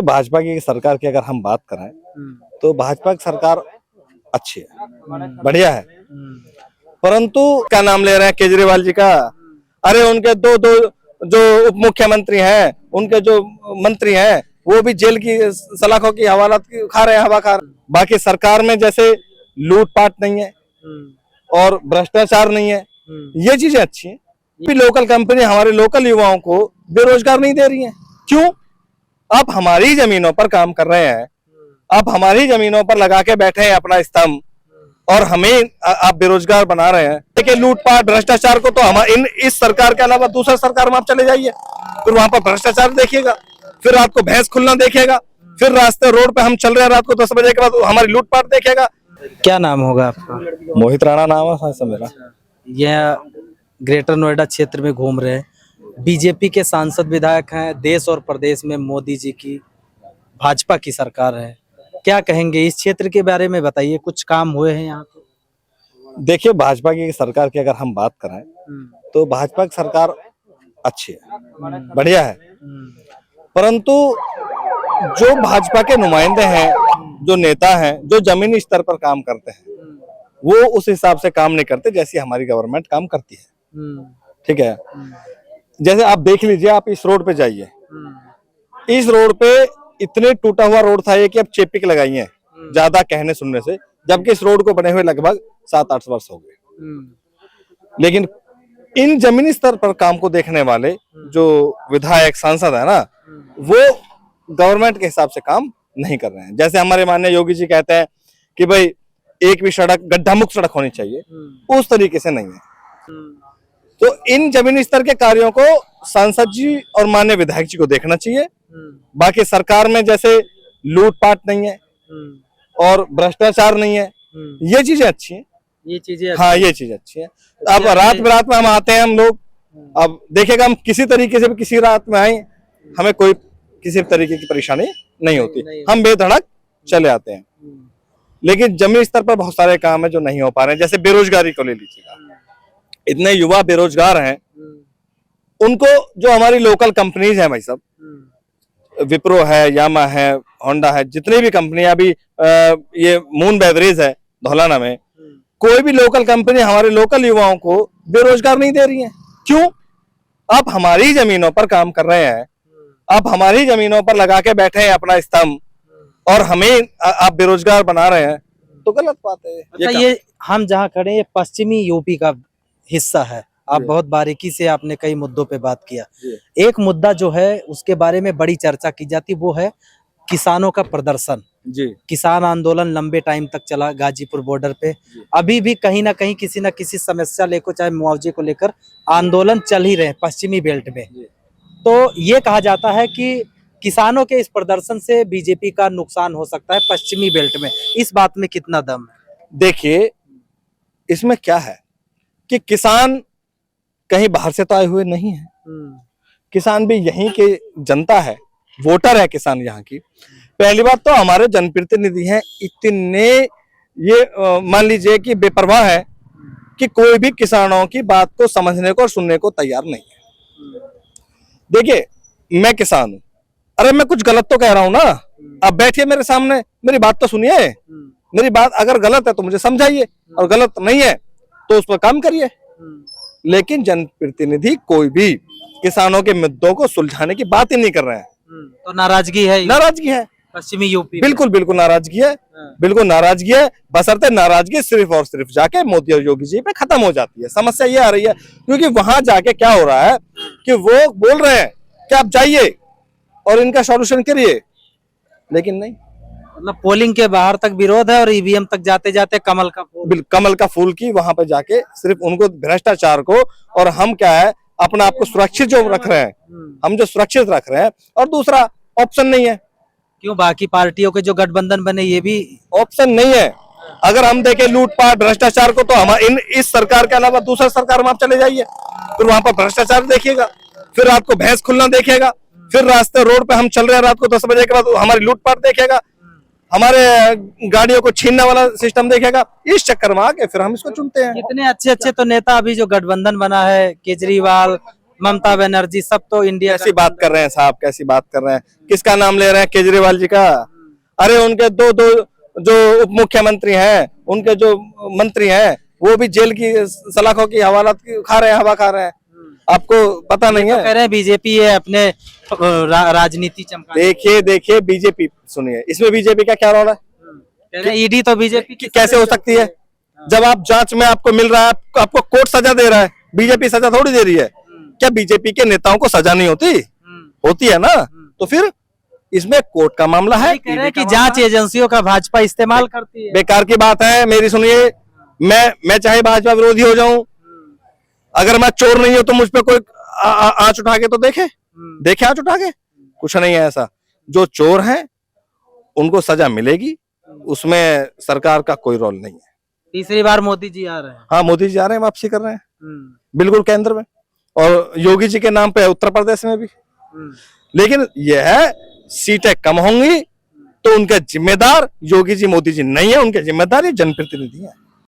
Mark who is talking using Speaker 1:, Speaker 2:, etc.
Speaker 1: भाजपा की सरकार की अगर हम बात करें तो भाजपा की सरकार अच्छी है, बढ़िया है। परंतु क्या नाम ले रहे हैं केजरीवाल जी का? अरे उनके दो दो जो उप मुख्यमंत्री हैं, उनके जो मंत्री हैं, वो भी जेल की सलाखों की हवालात खा रहे हैं, हवा खा रहे हैं। बाकी सरकार में जैसे लूटपाट नहीं है और भ्रष्टाचार नहीं है, ये चीजें अच्छी हैं। भी लोकल कंपनी हमारे लोकल युवाओं को बेरोजगार नहीं दे रही है। क्यों? आप हमारी जमीनों पर काम कर रहे हैं, आप हमारी जमीनों पर लगा के बैठे हैं अपना स्तंभ, और हमें आप बेरोजगार बना रहे हैं। देखिए लूटपाट भ्रष्टाचार को तो हम इस सरकार के अलावा दूसरा सरकार में आप चले जाइए, फिर वहां पर भ्रष्टाचार देखिएगा, फिर आपको भैंस खुलना देखेगा, फिर रास्ते रोड पे हम चल रहे हैं रात को 10 बजे के बाद हमारी लूटपाट देखेगा।
Speaker 2: क्या नाम होगा आपका?
Speaker 1: मोहित राणा नाम है मेरा।
Speaker 2: यह ग्रेटर नोएडा क्षेत्र में घूम रहे हैं, बीजेपी के सांसद विधायक हैं, देश और प्रदेश में मोदी जी की भाजपा की सरकार है। क्या कहेंगे इस क्षेत्र के बारे में? बताइए, कुछ काम हुए हैं यहाँ पे?
Speaker 1: देखिए भाजपा की सरकार की अगर हम बात करें तो भाजपा की सरकार अच्छी है, बढ़िया है। परंतु जो भाजपा के नुमाइंदे हैं, जो नेता हैं, जो जमीनी स्तर पर काम करते हैं, वो उस हिसाब से काम नहीं करते जैसी हमारी गवर्नमेंट काम करती है। ठीक है, जैसे आप देख लीजिए, आप इस रोड पे जाइए, इस रोड पे इतने टूटा हुआ रोड था ये कि अब चेपिक लगाई है ज्यादा कहने सुनने से, जबकि इस रोड को बने हुए लगभग 7-8 वर्ष हो गए। लेकिन इन जमीनी स्तर पर काम को देखने वाले जो विधायक सांसद है ना, वो गवर्नमेंट के हिसाब से काम नहीं कर रहे हैं। जैसे हमारे माननीय योगी जी कहते हैं कि भाई एक भी सड़क गड्ढा मुक्त सड़क होनी चाहिए, उस तरीके से नहीं है। तो इन जमीनी स्तर के कार्यों को सांसद जी और माननीय विधायक जी को देखना चाहिए। बाकी सरकार में जैसे लूटपाट नहीं है और भ्रष्टाचार नहीं है, ये चीजें अच्छी हैं।
Speaker 2: ये चीजें
Speaker 1: हाँ, ये चीज अच्छी है। अब रात में हम आते हैं, हम लोग अब देखेगा, हम किसी तरीके से भी किसी रात में आए, हमें कोई किसी तरीके की परेशानी नहीं होती, हम बेधड़क चले आते हैं। लेकिन जमीनी स्तर पर बहुत सारे काम है जो नहीं हो पा रहे हैं। जैसे बेरोजगारी को ले लीजिएगा, इतने युवा बेरोजगार हैं, उनको जो हमारी लोकल कंपनीज हैं भाई साहब, विप्रो है, यामा है, होंडा है, जितनी भी कंपनियां, अभी ये मून बेवरेज है धौलाना में, कोई भी लोकल कंपनी हमारे लोकल युवाओं को बेरोजगार नहीं दे रही है। क्यों? आप हमारी जमीनों पर काम कर रहे हैं, आप हमारी जमीनों पर लगा के बैठे हैं अपना स्तंभ, और हमें आप बेरोजगार बना रहे हैं, तो गलत बात है।
Speaker 2: ये हम जहाँ खड़े हैं, ये पश्चिमी यूपी का हिस्सा है। आप बहुत बारीकी से आपने कई मुद्दों पे बात किया। एक मुद्दा जो है उसके बारे में बड़ी चर्चा की जाती, वो है किसानों का प्रदर्शन। जी, किसान आंदोलन लंबे टाइम तक चला गाजीपुर बॉर्डर पे। अभी भी कहीं ना कहीं किसी न किसी समस्या लेकर, चाहे मुआवजे को लेकर, आंदोलन चल ही रहे पश्चिमी बेल्ट में। तो ये कहा जाता है कि किसानों के इस प्रदर्शन से बीजेपी का नुकसान हो सकता है पश्चिमी बेल्ट में। इस बात में कितना दम है?
Speaker 1: देखिए, इसमें क्या है कि किसान कहीं बाहर से तो आए हुए नहीं है, किसान भी यहीं के जनता है, वोटर है किसान यहाँ की। पहली बात तो हमारे जनप्रतिनिधि हैं इतने, ये मान लीजिए कि बेपरवाह है कि कोई भी किसानों की बात को समझने को और सुनने को तैयार नहीं है। देखिए, मैं किसान हूं, अरे मैं कुछ गलत तो कह रहा हूं ना, अब बैठिए मेरे सामने, मेरी बात तो सुनिए, मेरी बात अगर गलत है तो मुझे समझाइए, और गलत नहीं है तो उस पर काम करिए। लेकिन जनप्रतिनिधि कोई भी किसानों के मुद्दों को सुलझाने की बात ही नहीं कर रहे हैं।
Speaker 2: तो नाराजगी है,
Speaker 1: नाराजगी है
Speaker 2: पश्चिमी यूपी।
Speaker 1: बिल्कुल नाराजगी है, बिल्कुल नाराजगी है। बशर्ते नाराजगी सिर्फ और सिर्फ जाके मोदी और योगी जी पे खत्म हो जाती है। समस्या ये आ रही है क्योंकि वहां जाके क्या हो रहा है कि वो बोल रहे हैं कि आप जाइए और इनका सॉल्यूशन करिए, लेकिन नहीं।
Speaker 2: मतलब पोलिंग के बाहर तक विरोध है और ईवीएम तक जाते जाते कमल का फूल
Speaker 1: की वहां पे जाके सिर्फ उनको भ्रष्टाचार को, और हम क्या है अपना आपको सुरक्षित जो रख रहे हैं, हम जो सुरक्षित रख रहे हैं, और दूसरा ऑप्शन नहीं है।
Speaker 2: क्यों? बाकी पार्टियों के जो गठबंधन बने, ये भी
Speaker 1: ऑप्शन नहीं है। अगर हम देखें लूटपाट भ्रष्टाचार को, तो हम इस सरकार के अलावा दूसरा सरकार में आप चले जाइए, फिर वहां पर भ्रष्टाचार देखिएगा, फिर आपको भैंस खुलना देखेगा, फिर रास्ते रोड पे हम चल रहे हैं रात को 10 बजे के बाद हमारी लूटपाट देखेगा, हमारे गाड़ियों को छीनने वाला सिस्टम देखेगा। इस चक्कर में आके फिर हम इसको चुनते हैं।
Speaker 2: कितने अच्छे अच्छे तो नेता अभी जो गठबंधन बना है, केजरीवाल, ममता बनर्जी, सब तो इंडिया
Speaker 1: कैसी बात कर रहे हैं साहब, कैसी बात कर रहे हैं? किसका नाम ले रहे हैं? केजरीवाल जी का। अरे उनके दो जो उप मुख्यमंत्री हैं, उनके जो मंत्री हैं, वो भी जेल की सलाखों की हवालात खा रहे हैं, हवा खा रहे हैं। आपको पता नहीं
Speaker 2: तो
Speaker 1: है?
Speaker 2: कह रहे हैं बीजेपी है अपने राजनीति चमका।
Speaker 1: देखिए बीजेपी, सुनिए, इसमें बीजेपी का क्या रोल है?
Speaker 2: कह रहे हैं ईडी तो बीजेपी की
Speaker 1: कैसे हो सकती है? जब आप जांच में आपको मिल रहा है, आपको कोर्ट सजा दे रहा है, बीजेपी सजा थोड़ी दे रही है। क्या बीजेपी के नेताओं को सजा नहीं होती? होती है ना। तो फिर इसमें कोर्ट का मामला है।
Speaker 2: कह रहे हैं कि जांच एजेंसियों का भाजपा इस्तेमाल करती है।
Speaker 1: बेकार की बात है। मेरी सुनिए, मैं चाहे भाजपा विरोधी हो जाऊं, अगर मैं चोर नहीं हूं तो मुझ पे कोई आंच उठा के तो देखे आंच उठा के। कुछ नहीं है ऐसा। जो चोर हैं उनको सजा मिलेगी, उसमें सरकार का कोई रोल नहीं है।
Speaker 2: तीसरी बार मोदी जी आ रहे हैं।
Speaker 1: हाँ, मोदी जी आ रहे हैं, वापसी कर रहे हैं बिल्कुल केंद्र में, और योगी जी के नाम पे उत्तर प्रदेश में भी। लेकिन यह है, सीटें कम होंगी तो उनके जिम्मेदार योगी जी, मोदी जी नहीं है, उनके जिम्मेदार ये जनप्रतिनिधि हैं।